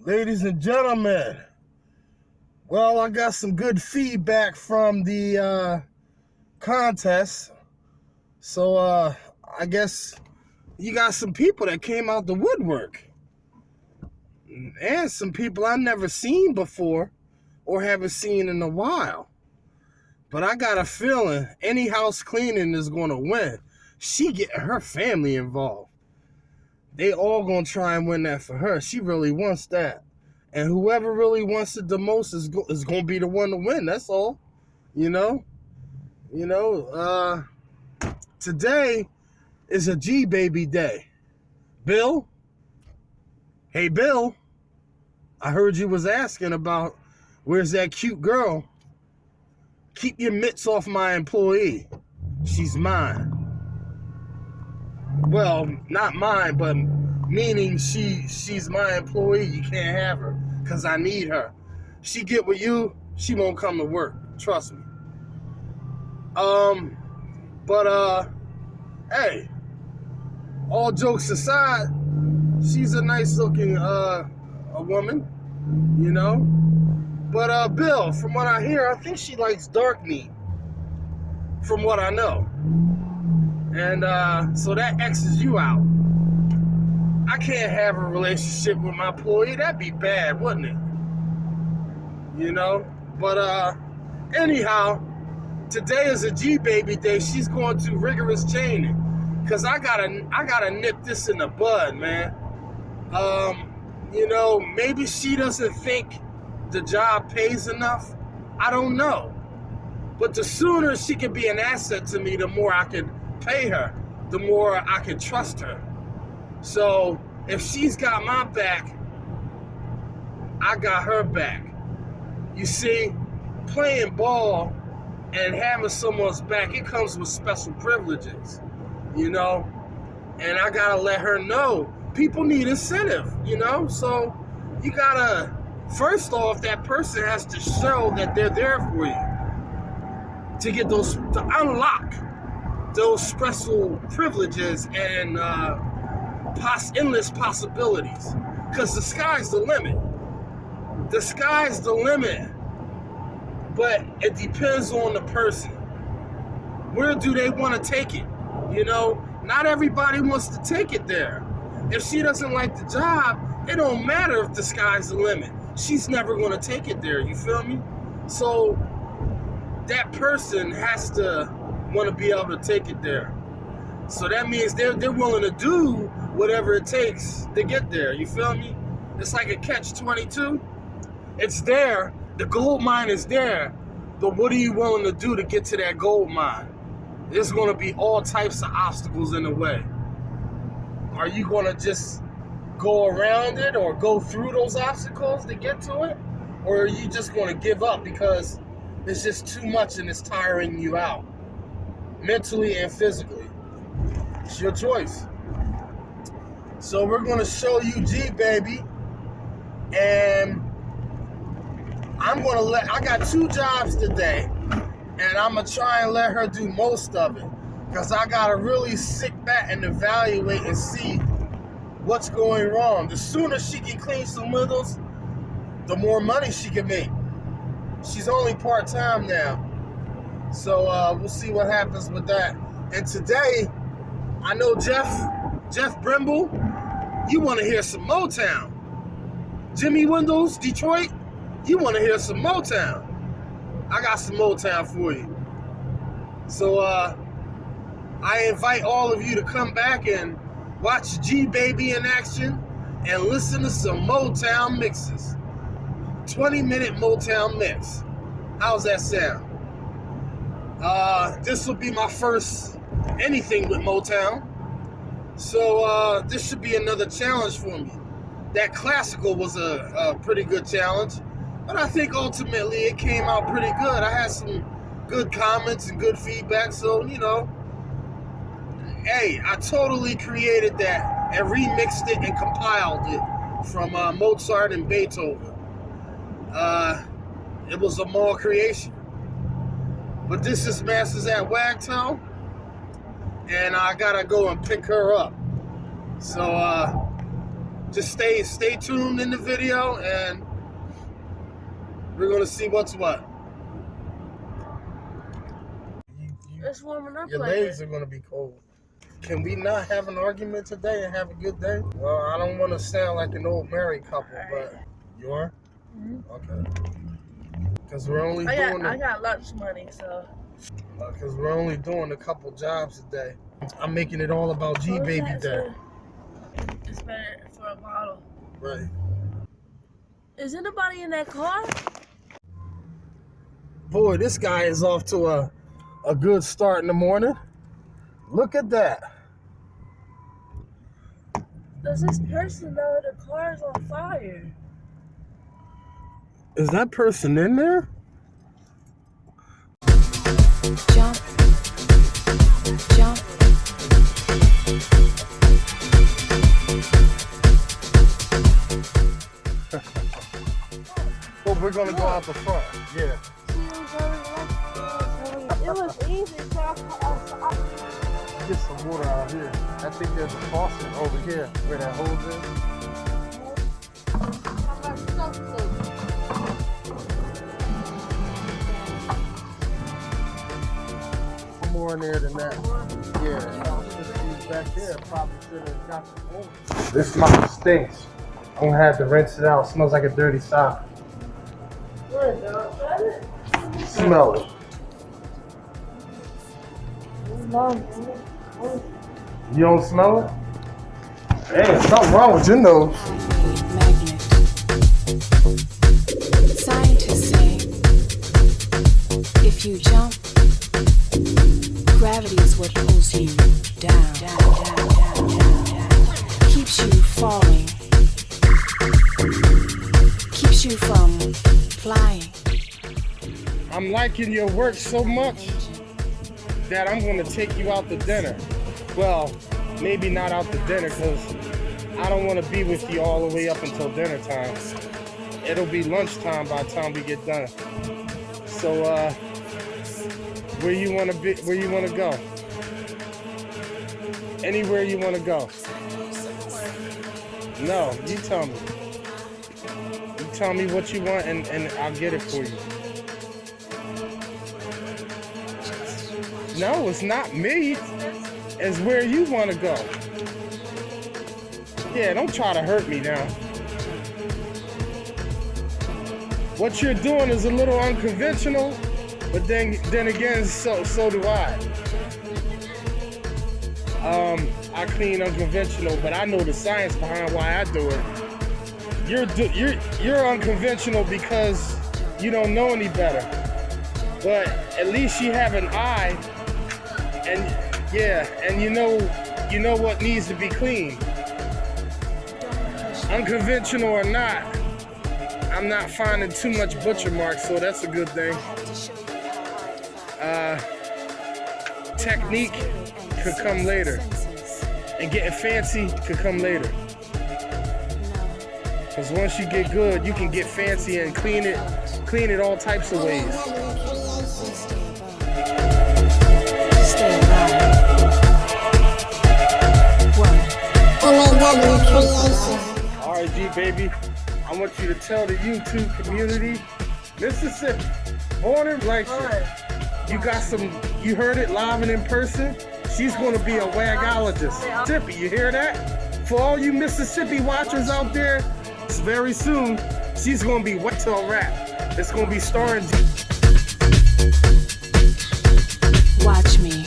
Ladies and gentlemen, well, I got some good feedback from the contest. So I guess you got some people that came out the woodwork. And some people I've never seen before or haven't seen in a while. But I got a feeling any house cleaning is going to win. She getting her family involved. They all going to try and win that for her. She really wants that. And whoever really wants it the most is going to be the one to win. That's all. You know? Today is a G-Baby day. Bill? Hey, Bill. I heard you was asking about where's that cute girl. Keep your mitts off my employee. She's mine. Well, not mine, but meaning she's my employee. You can't have her because I need her. She get with you, she won't come to work. Trust me. Hey, all jokes aside, she's a nice looking a woman, you know. But Bill, from what I hear, I think she likes dark meat. From what I know. And so that X's you out. I can't have a relationship with my employee. That'd be bad, wouldn't it? You know? But anyhow, today is a G-Baby day. She's going to rigorous training. Cause I gotta nip this in the bud, man. You know, maybe she doesn't think the job pays enough. I don't know. But the sooner she can be an asset to me, the more I can pay her, the more I can trust her. So if she's got my back, I got her back. You see, playing ball and having someone's back, it comes with special privileges, you know? And I gotta let her know people need incentive, you know? So you gotta, first off, that person has to show that they're there for you to get those, to unlock those special privileges and endless possibilities. Because the sky's the limit. The sky's the limit. But it depends on the person. Where do they want to take it? You know, not everybody wants to take it there. If she doesn't like the job, it don't matter if the sky's the limit. She's never going to take it there, you feel me? So that person has to want to be able to take it there. So that means they're willing to do whatever it takes to get there, you feel me? It's like a catch-22. It's there, the gold mine is there, but what are you willing to do to get to that gold mine? There's going to be all types of obstacles in the way. Are you going to just go around it or go through those obstacles to get to it? Or are you just going to give up because it's just too much and it's tiring you out, mentally and physically? It's your choice. So we're going to show you G-Baby, and I got 2 jobs today, and I'm going to try and let her do most of it, because I got to really sit back and evaluate and see what's going wrong. The sooner she can clean some windows, the more money she can make. She's only part-time now. So we'll see what happens with that. And today, I know Jeff Brimble, you want to hear some Motown. Jimmy Windows, Detroit, you want to hear some Motown. I got some Motown for you. So I invite all of you to come back and watch G-Baby in action and listen to some Motown mixes. 20-minute Motown mix. How's that sound? This will be my first anything with Motown. So this should be another challenge for me. That classical was a pretty good challenge, but I think ultimately it came out pretty good. I had some good comments and good feedback, so, you know, hey, I totally created that and remixed it and compiled it from Mozart and Beethoven. It was a mall creation. But this is Masters at Wagtail, and I gotta go and pick her up. So just stay tuned in the video, and we're gonna see what's what. It's warming up. Your legs are gonna be cold. Can we not have an argument today and have a good day? Well, I don't want to sound like an old married couple, but you are? Mm-hmm. Okay. Because we're only I got lunch money, so. Because we're only doing a couple jobs a day. I'm making it all about G-Baby Day. It's better for a bottle. Right. Is anybody in that car? Boy, this guy is off to a good start in the morning. Look at that. Does this person know the car is on fire? Is that person in there? Jump. Jump. Well, we're gonna go out the front. Yeah. It was easy, so Get some water out here. I think there's a faucet over here where that hose is. More in there than that. Yeah. Back there, probably should have got the phone. This mouth stinks. I'm gonna have to rinse it out. It smells like a dirty sock. Smell it. You don't smell it? Hey, something wrong with your nose. Magnet. Scientists say if you jump, gravity is what pulls you down. Keeps you falling. Keeps you from flying. I'm liking your work so much that I'm gonna take you out to dinner. Well, maybe not out to dinner, because I don't want to be with you all the way up until dinner time. It'll be lunchtime by the time we get done. So, where you want to be? Where you want to go? Anywhere you want to go? No, you tell me. You tell me what you want, and I'll get it for you. No, it's not me. It's where you want to go. Yeah, don't try to hurt me now. What you're doing is a little unconventional, but then again, so do I. I clean unconventional, but I know the science behind why I do it. You're unconventional because you don't know any better. But at least you have an eye, and yeah, and you know what needs to be cleaned. Unconventional or not, I'm not finding too much butcher marks, so that's a good thing. Technique could come later, and getting fancy could come later. Because once you get good, you can get fancy and clean it all types of ways. Stay alive. M.A.W. creation. Alright, G-Baby, I want you to tell the YouTube community, Mississippi, born and raised. You heard it live and in person. She's going to be a wagologist. Mississippi, you hear that? For all you Mississippi watchers out there, very soon, she's going to be Wagtail rap. It's going to be starring Watch me.